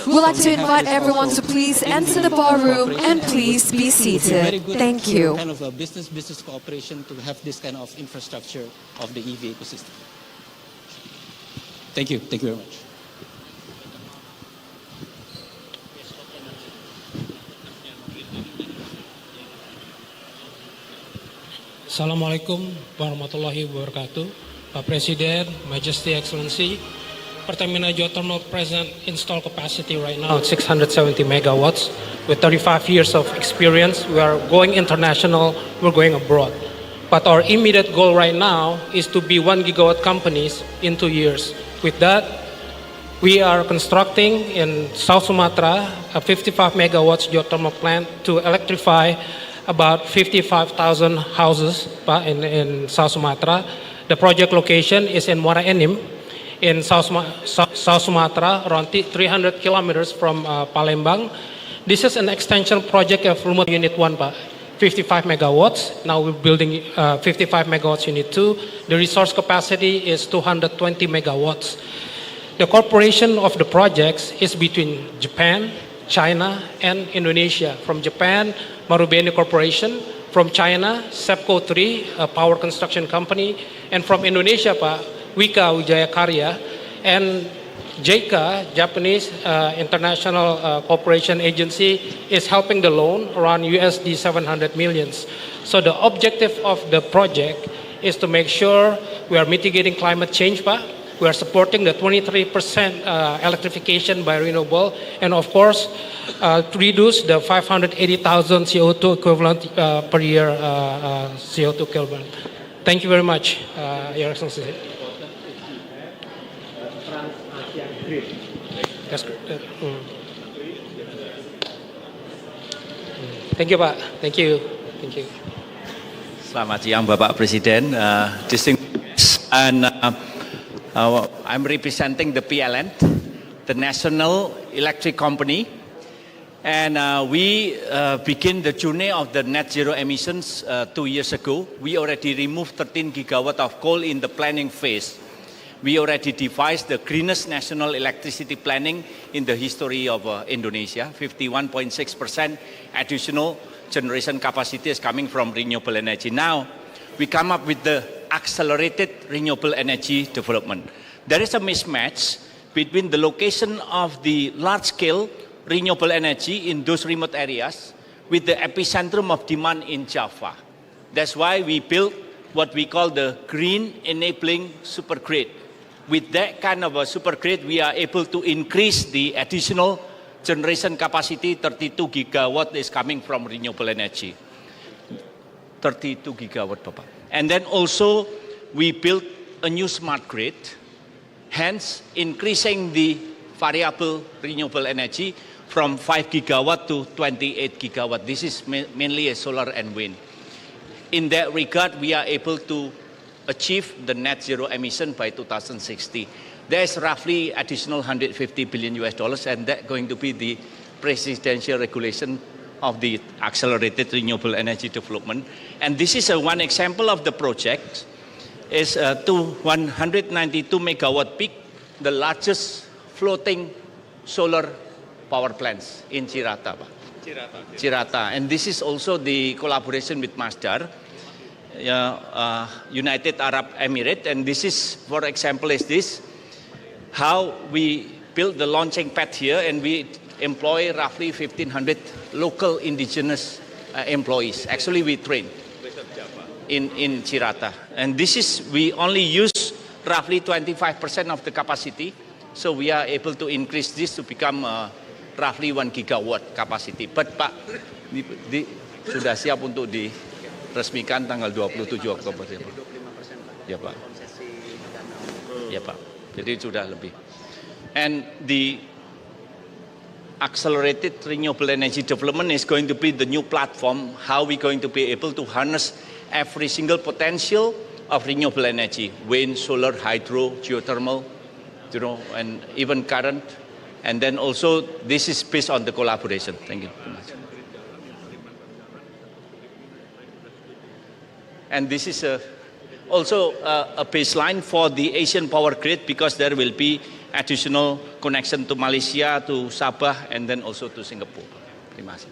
We'd like to invite everyone to please enter the ballroom and please be seated. Thank you. Kind of a business cooperation to have this kind of infrastructure of the EV ecosystem. Thank you. Thank you very much. Assalamualaikum warahmatullahi wabarakatuh. Pak Presiden, Majesty Excellency, Pertamina geothermal present install capacity right now at 670 megawatts. With 35 years of experience, we are going international, we're going abroad. But our immediate goal right now is to be 1 gigawatt companies in 2 years. With that, we are constructing in South Sumatra a 55 megawatts geothermal plant to electrify about 55,000 houses in South Sumatra. The project location is in Muara Enim in South Sumatra, around 300 kilometers from Palembang. This is an extension project of Lumut Unit 1, 55 megawatts. Now we're building 55 megawatts Unit 2. The resource capacity is 220 megawatts. The cooperation of the projects is between Japan, China, and Indonesia. From Japan, Marubeni Corporation. From China, SEPCO 3, a power construction company. And from Indonesia, Wika Wijaya Karya. And JICA, Japanese International Cooperation Agency, is helping the loan around USD 700 millions. So the objective of the project is to make sure we are mitigating climate change, We are supporting the 23% electrification by renewable, and of course, to reduce the 580,000 CO2 equivalent per year CO2 equivalent. Thank you very much, Your Excellency. Thank you, Pak. Thank you. Thank you. Selamat siang, Bapak Presiden. And I'm representing the PLN, the National Electric Company, and we begin the journey of the net zero emissions 2 years ago. We already removed 13 gigawatt of coal in the planning phase. We already devised the greenest national electricity planning in the history of Indonesia. 51.6% additional generation capacity is coming from renewable energy. Now, we come up with the accelerated renewable energy development. There is a mismatch between the location of the large-scale renewable energy in those remote areas with the epicentrum of demand in Java. That's why we built what we call the Green Enabling Supergrid. With that kind of a supergrid, we are able to increase the additional generation capacity. 32 gigawatt is coming from renewable energy. 32 gigawatt, Papa. And then also, we built a new smart grid, hence increasing the variable renewable energy from 5 gigawatt to 28 gigawatt. This is mainly a solar and wind. In that regard, we are able to achieve the net zero emission by 2060. There's roughly additional 150 billion US dollars, and that's going to be the presidential regulation of the accelerated renewable energy development. And this is one example of the project. Is to 192 megawatt peak, the largest floating solar power plants in Cirata. Cirata. And this is also the collaboration with Masdar, United Arab Emirates. And this is, for example, is this, how we built the launching pad here, and we employ roughly 1,500 local indigenous employees. Actually, we train in Cirata. And this is, we only use roughly 25% of the capacity. So we are able to increase this to become roughly 1 gigawatt capacity. But Pak, sudah siap untuk diresmikan tanggal 27 Oktober ya Pak? Ya Pak. Ya Pak. Jadi sudah lebih. And the accelerated renewable energy development is going to be the new platform, how we're going to be able to harness every single potential of renewable energy, wind, solar, hydro, geothermal, and even current. And then also, this is based on the collaboration. Thank you very much. And this is also a baseline for the Asian power grid, because there will be additional connection to Malaysia, to Sabah, and then also to Singapore. Terima kasih.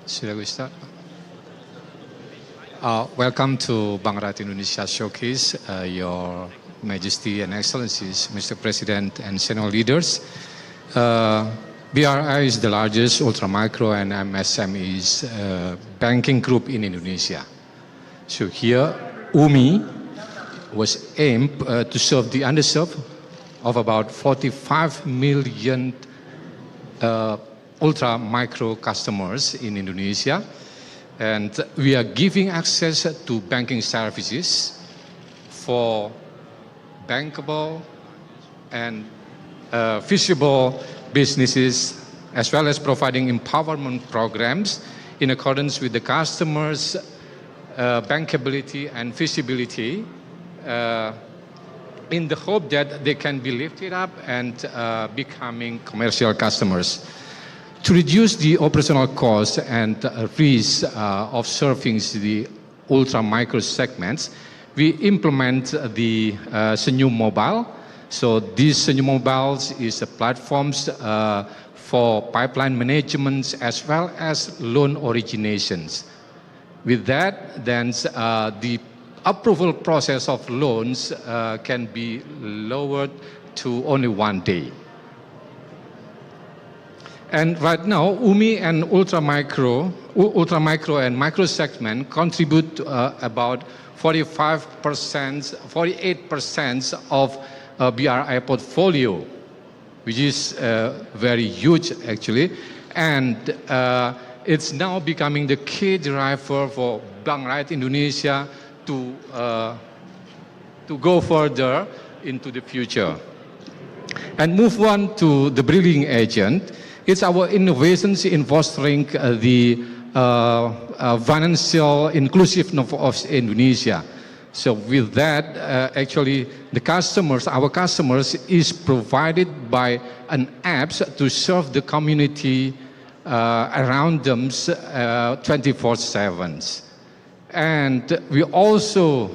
Should we start? Welcome to Bank Rakyat Indonesia Showcase, Your Majesty and Excellencies, Mr. President and senior leaders. BRI is the largest ultra-micro and MSMEs banking group in Indonesia. So here, UMI was aimed to serve the underserved of about 45 million ultra-micro customers in Indonesia. And we are giving access to banking services for bankable and feasible businesses, as well as providing empowerment programs in accordance with the customers' bankability and feasibility, in the hope that they can be lifted up and becoming commercial customers. To reduce the operational costs and risk of serving the ultra-micro segments, we implement the Senyum Mobile. So these Senyum Mobiles is platforms for pipeline management as well as loan originations. With that, then the approval process of loans can be lowered to only 1 day. And right now, UMI and ultra-micro and micro segment contribute about 48% of BRI portfolio, which is very huge actually. And it's now becoming the key driver for Bank Rakyat Indonesia to go further into the future. And move on to the bridging agent. It's our innovations in fostering the financial inclusiveness of Indonesia. So with that, actually, our customers is provided by an apps to serve the community around them 24/7. And we also,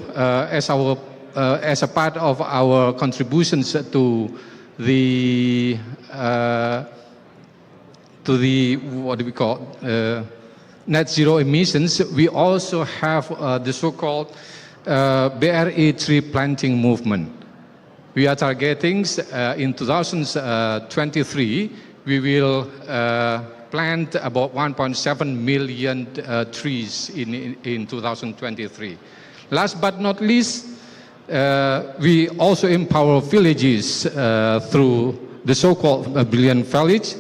as a part of our contributions to the what do we call net zero emissions, we also have the so-called BRI tree planting movement. We are targeting in 2023, we will plant about 1.7 million trees in 2023. Last but not least, we also empower villages through the so-called Brilliant Village,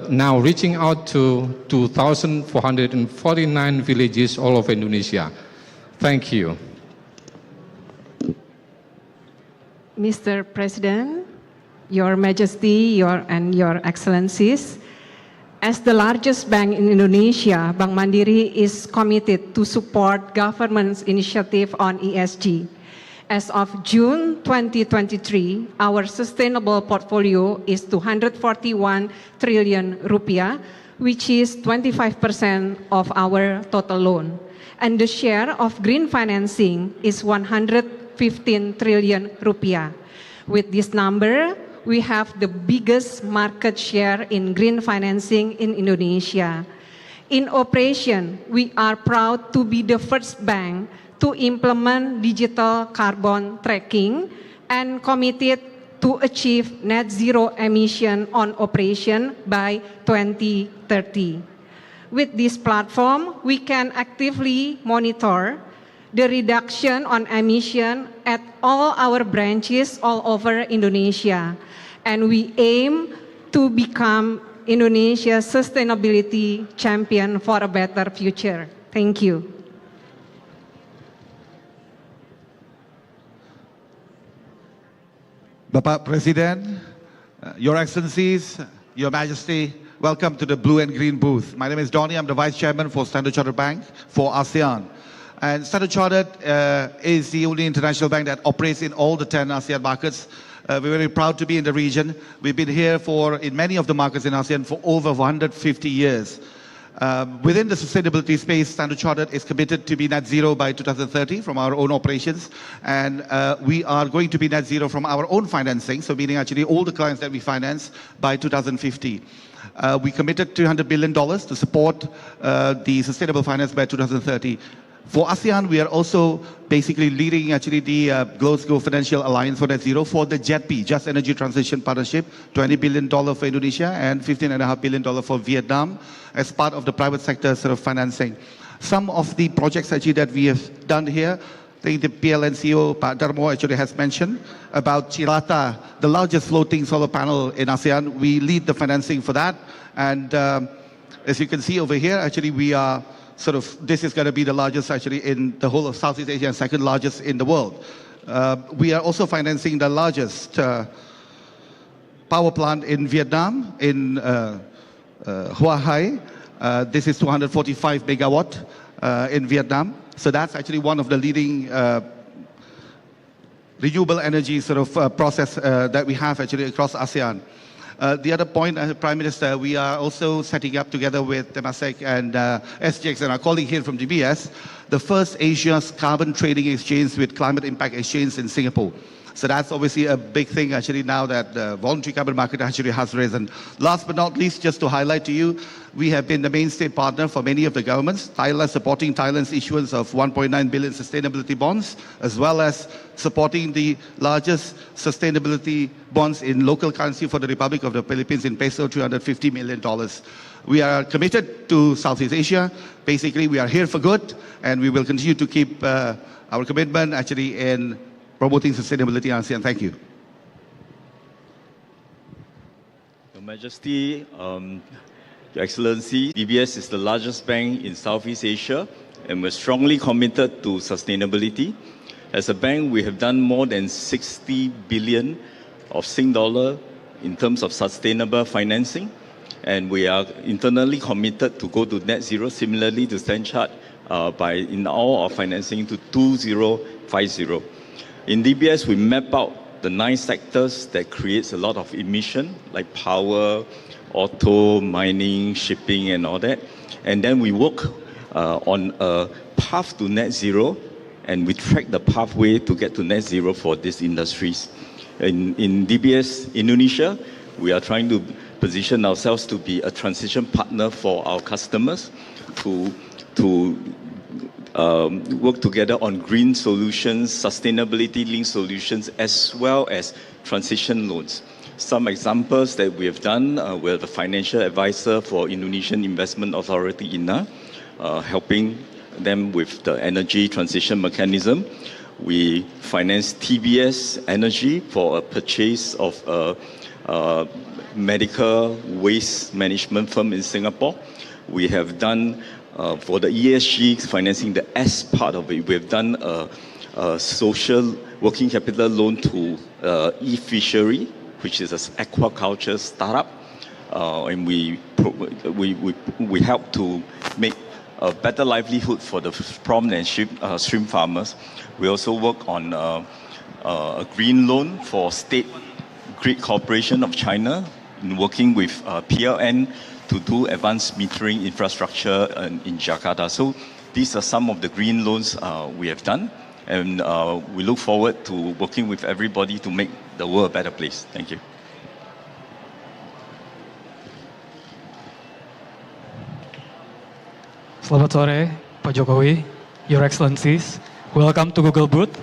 now reaching out to 2,449 villages all over Indonesia. Thank you. Mr. President, Your Majesty, and Your Excellencies, as the largest bank in Indonesia, Bank Mandiri is committed to support government's initiative on ESG. As of June 2023, our sustainable portfolio is 241 trillion rupiah, which is 25% of our total loan. And the share of green financing is 115 trillion rupiah. With this number, we have the biggest market share in green financing in Indonesia. In operation, we are proud to be the first bank to implement digital carbon tracking and committed to achieve net zero emission on operation by 2030. With this platform, we can actively monitor the reduction on emission at all our branches all over Indonesia. And we aim to become Indonesia's sustainability champion for a better future. Thank you. Bapak Presiden, Your Excellencies, Your Majesty, welcome to the Blue and Green booth. My name is Donnie, I'm the Vice Chairman for Standard Chartered Bank for ASEAN. And Standard Chartered is the only international bank that operates in all the 10 ASEAN markets. We're very proud to be in the region. We've been here in many of the markets in ASEAN for over 150 years. Within the sustainability space, Standard Chartered is committed to be net zero by 2030 from our own operations. And we are going to be net zero from our own financing, so meaning actually all the clients that we finance by 2050. We committed $200 billion to support the sustainable finance by 2030. For ASEAN, we are also basically leading actually the Global Financial Alliance for Net Zero for the JETP, Just Energy Transition Partnership, $20 billion for Indonesia and $15.5 billion for Vietnam as part of the private sector sort of financing. Some of the projects actually that we have done here, I think the PLN CEO, Pak Darmo, actually has mentioned about Chirata, the largest floating solar panel in ASEAN. We lead the financing for that. And as you can see over here, actually we are this is going to be the largest actually in the whole of Southeast Asia and second largest in the world. We are also financing the largest power plant in Vietnam, in Hua Hai. This is 245 megawatt in Vietnam. So that's actually one of the leading renewable energy process that we have actually across ASEAN. The other point, Prime Minister, we are also setting up together with Temasek and SGX and our colleague here from DBS, the first Asia's carbon trading exchange with climate impact exchange in Singapore. So that's obviously a big thing actually now that the voluntary carbon market actually has risen. Last but not least, just to highlight to you, we have been the mainstay partner for many of the governments. Thailand supporting Thailand's issuance of 1.9 billion sustainability bonds, as well as supporting the largest sustainability bonds in local currency for the Republic of the Philippines in peso, $250 million. We are committed to Southeast Asia. Basically, we are here for good, and we will continue to keep our commitment actually in promoting sustainability in ASEAN. Thank you. Your Majesty, Your Excellency, DBS is the largest bank in Southeast Asia, and we're strongly committed to sustainability. As a bank, we have done more than 60 billion of Sing dollar in terms of sustainable financing, and we are internally committed to go to net zero, similarly to Standard Chartered, in all our financing to 2050. In DBS, we map out the 9 sectors that creates a lot of emission, like power, auto, mining, shipping, and all that. And then we work on a path to net zero, and we track the pathway to get to net zero for these industries. In DBS Indonesia, we are trying to position ourselves to be a transition partner for our customers to work together on green solutions, sustainability-linked solutions, as well as transition loans. Some examples that we have done, we're the financial advisor for Indonesian Investment Authority, INA, helping them with the energy transition mechanism. We finance TBS Energy for a purchase of a medical waste management firm in Singapore. We have done for the ESG financing, the S part of it, we've done a social working capital loan to e-fishery, which is an aquaculture startup, and we help to make a better livelihood for the prawn and shrimp farmers. We also work on a green loan for State Grid Corporation of China, in working with PLN to do advanced metering infrastructure in Jakarta. So these are some of the green loans we have done, and we look forward to working with everybody to make the world a better place. Thank you. Selamat sore, Pak Jokowi, Your Excellencies. Welcome to Google Booth.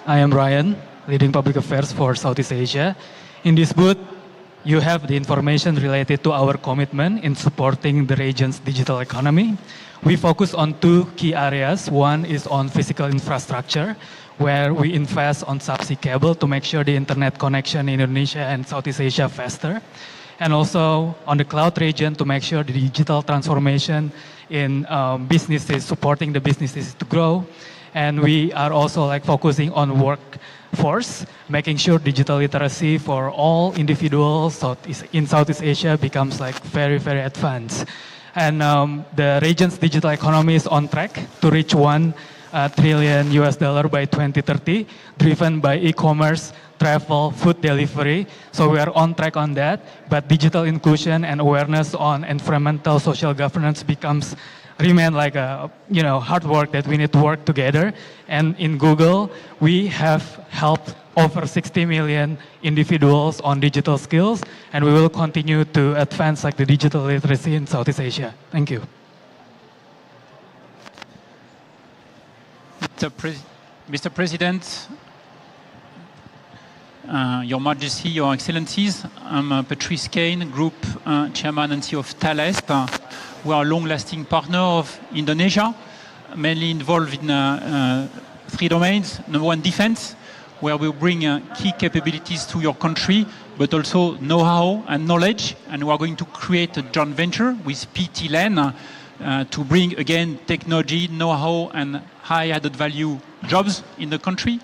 I am Ryan, leading public affairs for Southeast Asia. In this booth, you have the information related to our commitment in supporting the region's digital economy. We focus on 2 key areas. One is on physical infrastructure, where we invest on subsea cable to make sure the internet connection in Indonesia and Southeast Asia faster. And also on the cloud region to make sure the digital transformation in businesses, supporting the businesses to grow. And we are also focusing on workforce, making sure digital literacy for all individuals in Southeast Asia becomes very, very advanced. And the region's digital economy is on track to reach $1 trillion by 2030, driven by e-commerce, travel, food delivery. So we are on track on that. But digital inclusion and awareness on environmental social governance remain like a hard work that we need to work together. And in Google, we have helped over 60 million individuals on digital skills, and we will continue to advance like the digital literacy in Southeast Asia. Thank you. Mr. President, Your Majesty, Your Excellencies, I'm Patrice Kane, Group Chairman and CEO of Thales. We are a long-lasting partner of Indonesia, mainly involved in 3 domains. Number 1, defense, where we bring key capabilities to your country, but also know-how and knowledge. And we are going to create a joint venture with PT LAN to bring, again, technology, know-how, and high added value jobs in the country.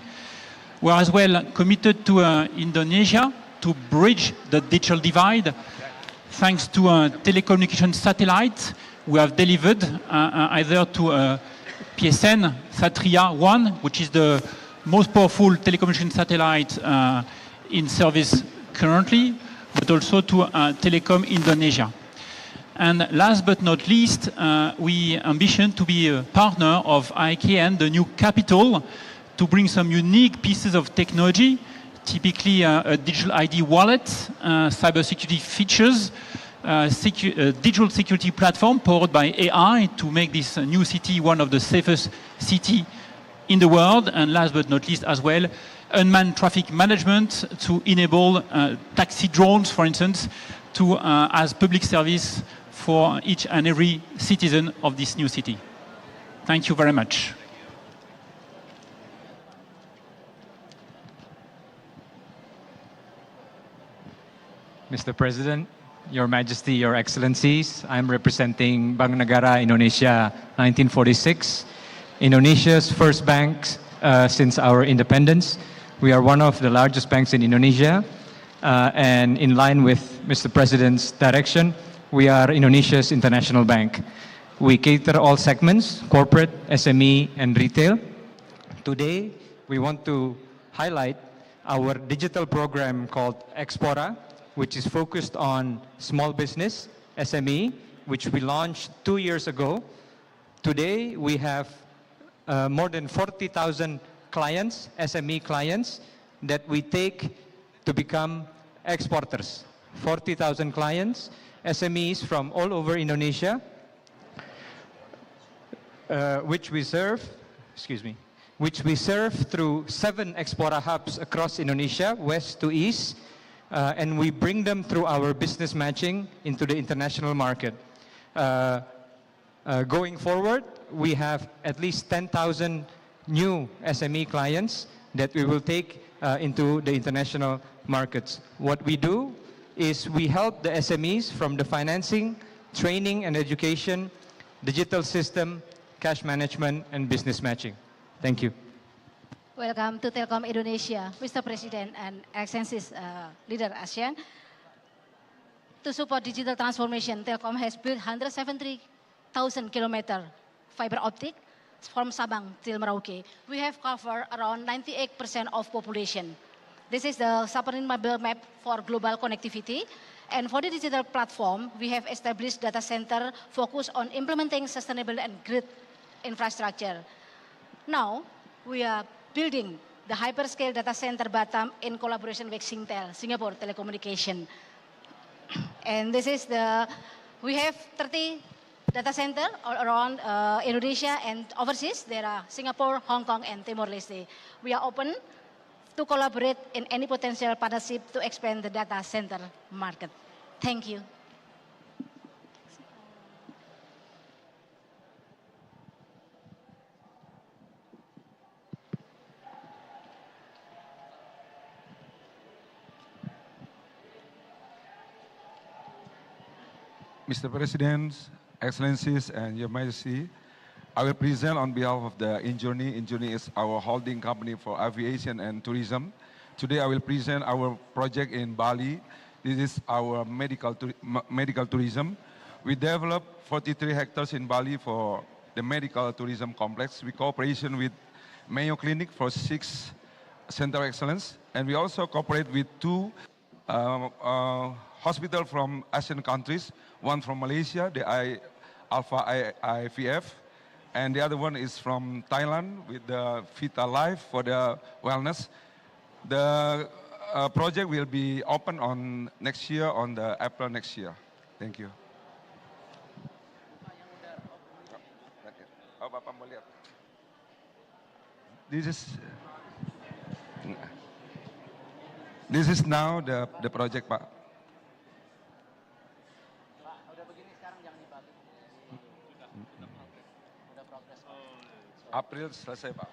We are as well committed to Indonesia to bridge the digital divide. Thanks to telecommunication satellites, we have delivered either to PSN Satria 1, which is the most powerful telecommunication satellite in service currently, but also to Telecom Indonesia. And last but not least, we ambition to be a partner of IKN, the new capital, to bring some unique pieces of technology, typically a digital ID wallet, cybersecurity features, digital security platform powered by AI to make this new city one of the safest cities in the world. And last but not least as well, unmanned traffic management to enable taxi drones, for instance, to as public service for each and every citizen of this new city. Thank you very much. Mr. President, Your Majesty, Your Excellencies, I'm representing Bank Negara Indonesia 1946, Indonesia's first bank since our independence. We are one of the largest banks in Indonesia, and in line with Mr. President's direction, we are Indonesia's international bank. We cater all segments, corporate, SME, and retail. Today, we want to highlight our digital program called Expora, which is focused on small business, SME, which we launched 2 years ago. Today, we have more than 40,000 clients, SME clients, that we take to become exporters. 40,000 clients, SMEs from all over Indonesia, which we serve through 7 Expora hubs across Indonesia, west to east, and we bring them through our business matching into the international market. Going forward, we have at least 10,000 new SME clients that we will take into the international markets. What we do is we help the SMEs from the financing, training and education, digital system, cash management, and business matching. Thank you. Welcome to Telkom Indonesia, Mr. President and Excellencies Leader ASEAN. To support digital transformation, Telkom has built 170,000 kilometer fiber optic from Sabang till Merauke. We have covered around 98% of population. This is the submarine mobile map for global connectivity. And for the digital platform, we have established data center focused on implementing sustainable and grid infrastructure. Now, we are building the hyperscale data center Batam in collaboration with Singtel, Singapore Telecommunication. And this is we have 30 data center all around Indonesia and overseas. There are Singapore, Hong Kong, and Timor-Leste. We are open to collaborate in any potential partnership to expand the data center market. Thank you. Mr. President, Excellencies, and Your Majesty, I will present on behalf of the Injourney. Injourney is our holding company for aviation and tourism. Today I will present our project in Bali. This is our medical tourism. We developed 43 hectares in Bali for the medical tourism complex. We cooperation with Mayo Clinic for 6 Center of Excellence, and we also cooperate with two hospitals from Asian countries, one from Malaysia, the AIPF, and the other one is from Thailand with the Vita Life for the wellness. The project will be open on next year, on the April next year. Thank you. Oh, Bapak mau lihat. This is now the project, Pak. April selesai, Pak.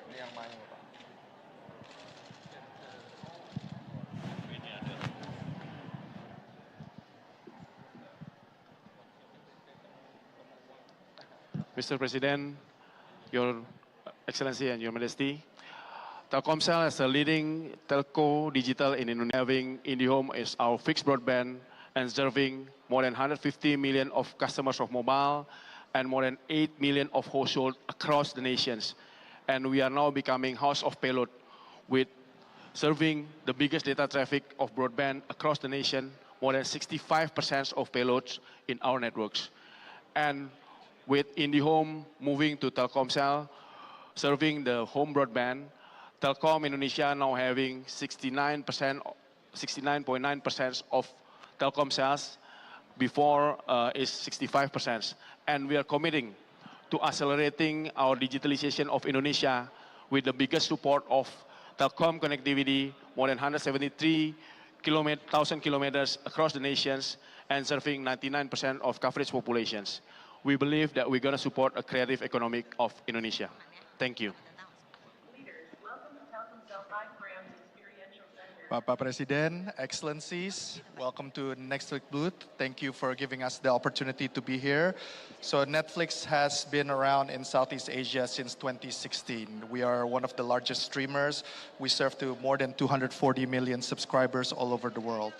Ini yang main, Pak. Mr. President, Your Excellency and Your Majesty, Telkomsel as a leading telco digital in Indonesia, having IndiHome as our fixed broadband and serving more than 150 million of customers of mobile and more than 8 million of households across the nations. And we are now becoming house of payload with serving the biggest data traffic of broadband across the nation, more than 65% of payloads in our networks. And with IndiHome moving to Telkomsel, serving the home broadband, Telkom Indonesia now having 69.9% of Telkom sales. Before is 65%. And we are committing to accelerating our digitalization of Indonesia with the biggest support of Telkom connectivity, more than 173,000 kilometers across the nations and serving 99% of coverage populations. We believe that we're going to support a creative economic of Indonesia. Thank you. Bapak Presiden, Excellencies, welcome to Netflix booth. Thank you for giving us the opportunity to be here. So Netflix has been around in Southeast Asia since 2016. We are one of the largest streamers. We serve to more than 240 million subscribers all over the world.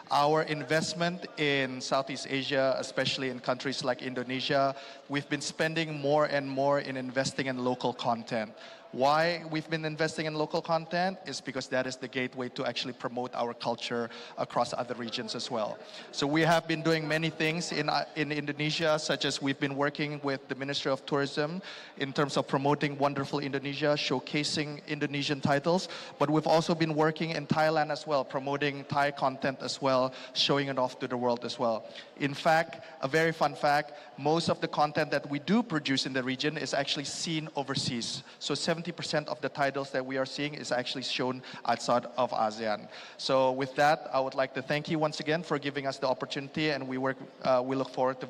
Our investment in Southeast Asia, especially in countries like Indonesia, we've been spending more and more in investing in local content. Why we've been investing in local content is because that is the gateway to actually promote our culture across other regions as well. So we have been doing many things in Indonesia, such as we've been working with the Ministry of Tourism in terms of promoting wonderful Indonesia, showcasing Indonesian titles, but we've also been working in Thailand as well, promoting Thai content as well, showing it off to the world as well. In fact, a very fun fact, most of the content that we do produce in the region is actually seen overseas. So 70% of the titles that we are seeing is actually shown outside of ASEAN. So with that, I would like to thank you once again for giving us the opportunity, and we look forward to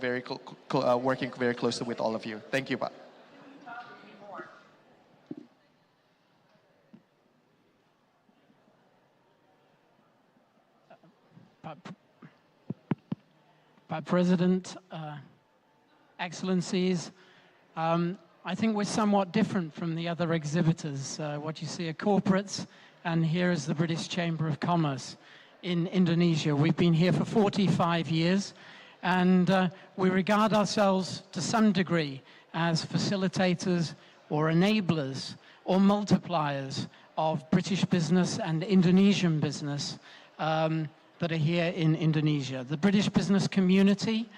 working very closely with all of you. Thank you, Pak. Pak President, Excellencies, I think we're somewhat different from the other exhibitors. What you see are corporates, and here is the British Chamber of Commerce in Indonesia. We've been here for 45 years, and we regard ourselves to some degree as facilitators or enablers or multipliers of British business and Indonesian business that are here in Indonesia. The British business community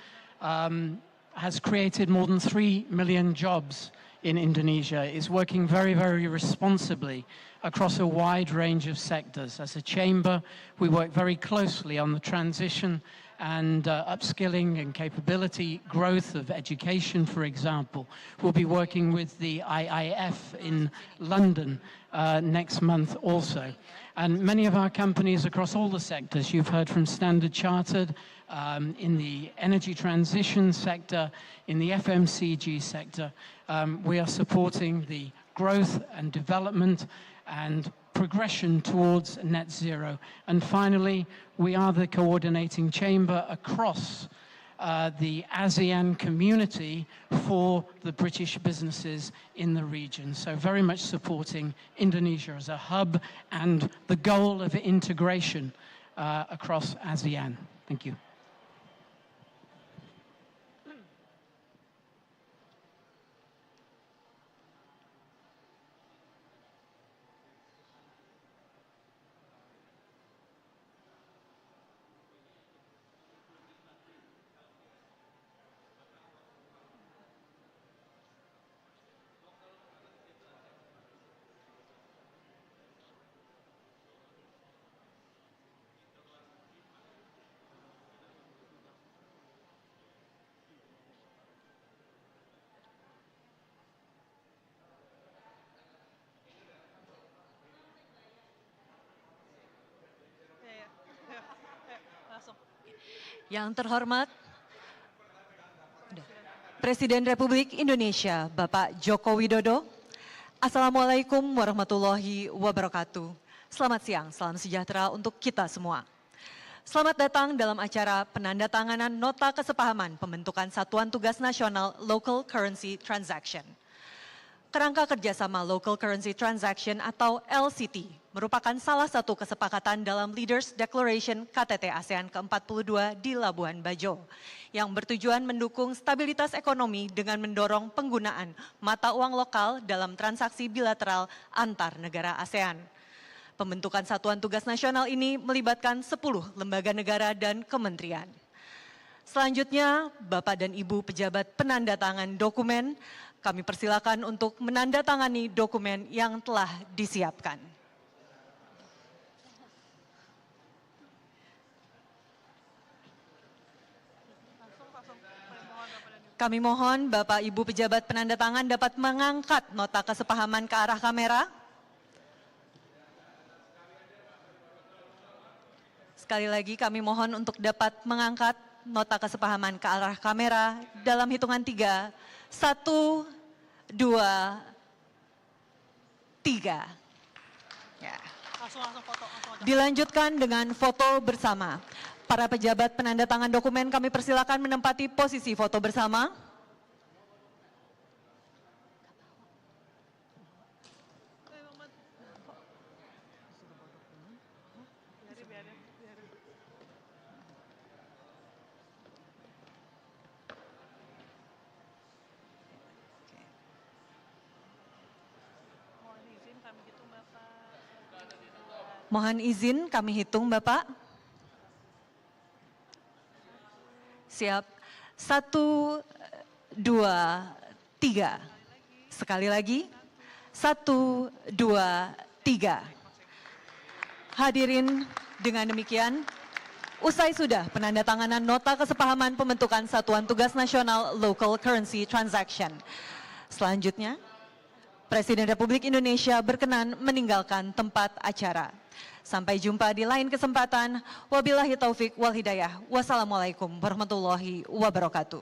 has created more than 3 million jobs in Indonesia, is working very, very responsibly across a wide range of sectors. As a chamber, we work very closely on the transition and upskilling and capability growth of education, for example. We'll be working with the AIPF in London next month also. And many of our companies across all the sectors, you've heard from Standard Chartered, in the energy transition sector, in the FMCG sector, we are supporting the growth and development and progression towards net zero. And finally, we are the coordinating chamber across the ASEAN community for the British businesses in the region. So very much supporting Indonesia as a hub and the goal of integration across ASEAN. Thank you. Yang terhormat Presiden Republik Indonesia Bapak Joko Widodo. Assalamualaikum warahmatullahi wabarakatuh. Selamat siang, salam sejahtera untuk kita semua. Selamat datang dalam acara penandatanganan Nota Kesepahaman Pembentukan Satuan Tugas Nasional Local Currency Transaction. Kerangka kerjasama Local Currency Transaction atau LCT merupakan salah satu kesepakatan dalam Leaders Declaration KTT ASEAN ke-42 di Labuan Bajo yang bertujuan mendukung stabilitas ekonomi dengan mendorong penggunaan mata uang lokal dalam transaksi bilateral antar negara ASEAN. Pembentukan Satuan Tugas Nasional ini melibatkan 10 lembaga negara dan kementerian. Selanjutnya, Bapak dan Ibu pejabat penandatangan dokumen, kami persilakan untuk menandatangani dokumen yang telah disiapkan. Kami mohon Bapak Ibu pejabat penandatangan dapat mengangkat nota kesepahaman ke arah kamera. Sekali lagi kami mohon untuk dapat mengangkat nota kesepahaman ke arah kamera dalam hitungan 3, 1, 2, 3. Ya. Dilanjutkan dengan foto bersama. Para pejabat penandatangan dokumen kami persilakan menempati posisi foto bersama. Mohon izin kami hitung Bapak. Siap. 1, 2, 3. Sekali lagi. 1, 2, 3. Hadirin, dengan demikian usai sudah penandatanganan nota kesepahaman pembentukan Satuan Tugas Nasional Local Currency Transaction. Selanjutnya, Presiden Republik Indonesia berkenan meninggalkan tempat acara. Sampai jumpa di lain kesempatan. Wabillahi taufik wal hidayah. Wassalamualaikum warahmatullahi wabarakatuh.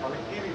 Paling kiri.